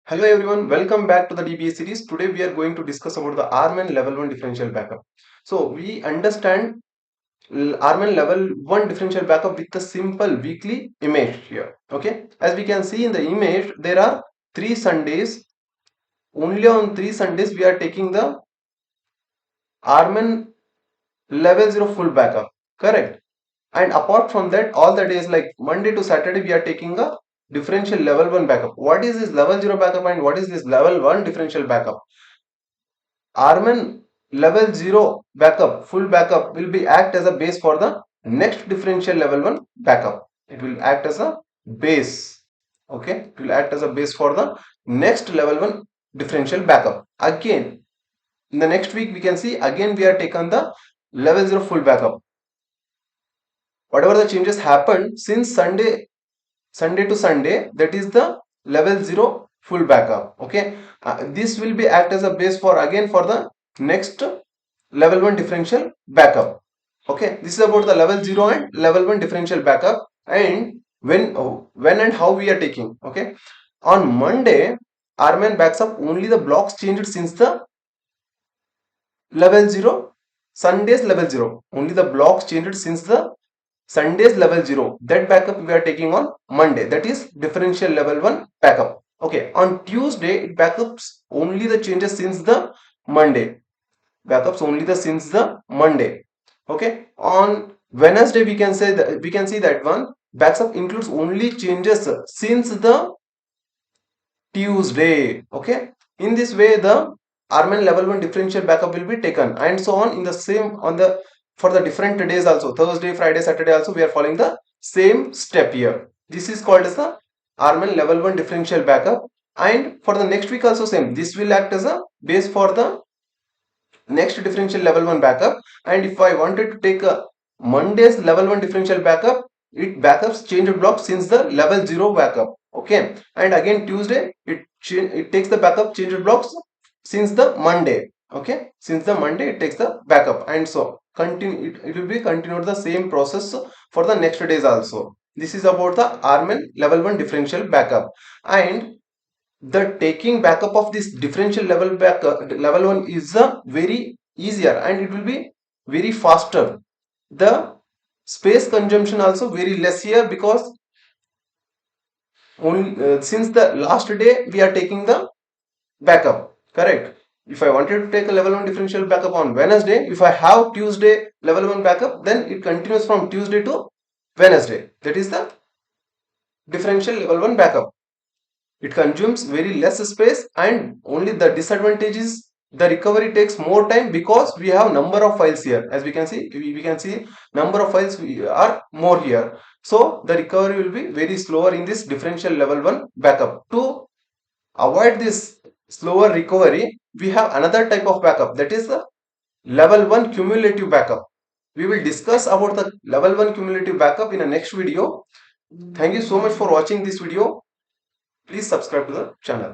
Hello everyone, welcome back to the DBA series. Today we are going to discuss about the RMAN Level 1 Differential Backup. So we understand RMAN Level 1 Differential Backup with the simple weekly image here. Okay, as we can see in the image, there are 3 Sundays. Only on 3 Sundays we are taking the RMAN Level 0 full backup. Correct. And apart from that, all the days like Monday to Saturday, we are taking a differential level 1 backup. What is this level 0 backup and what is this level 1 differential backup? RMAN level 0 backup, full backup will be act as a base for the next differential level 1 backup. It will act as a base. Okay, it will act as a base for the next level 1 differential backup. Again, in the next week, we can see again we are taken the level 0 full backup. Whatever the changes happened since Sunday to Sunday, that is the level 0 full backup. Okay, this will be act as a base for again for the next level 1 differential backup. Okay, this is about the level 0 and level 1 differential backup and when and how we are taking. Okay, on Monday RMAN backs up only the blocks changed since the level 0. Sunday's level 0, only the blocks changed since the Sunday's level 0. That backup we are taking on Monday, that is differential level 1 backup. Okay, on Tuesday it backups only the changes since the Monday, backups only the since the Monday. Okay, on Wednesday we can say that we can see that one backup includes only changes since the Tuesday. Okay, in this way the RMAN level 1 differential backup will be taken and so on in the same on the for the different days also, Thursday, Friday, Saturday also we are following the same step here. This is called as the RMAN level 1 differential backup and for the next week also same. This will act as a base for the next differential level 1 backup and if I wanted to take a Monday's level 1 differential backup, it backups changed block since the level 0 backup. Okay, and again Tuesday it takes the backup changed blocks since the Monday. Okay, since the Monday it takes the backup and so continue it will be continued the same process for the next days also. This is about the RMAN level 1 differential backup and the taking backup of this differential level level 1 is very easier and it will be very faster. The space consumption also very less here because only since the last day we are taking the backup. Correct. If I wanted to take a level 1 differential backup on Wednesday, if I have Tuesday level 1 backup, then it continues from Tuesday to Wednesday. That is the differential level 1 backup. It consumes very less space and only the disadvantage is the recovery takes more time because we have number of files here. As we can see number of files are more here. So the recovery will be very slower in this differential level 1 backup. To avoid this slower recovery, we have another type of backup, that is the level 1 cumulative backup. We will discuss about the level 1 cumulative backup in a next video. Thank you so much for watching this video. Please subscribe to the channel.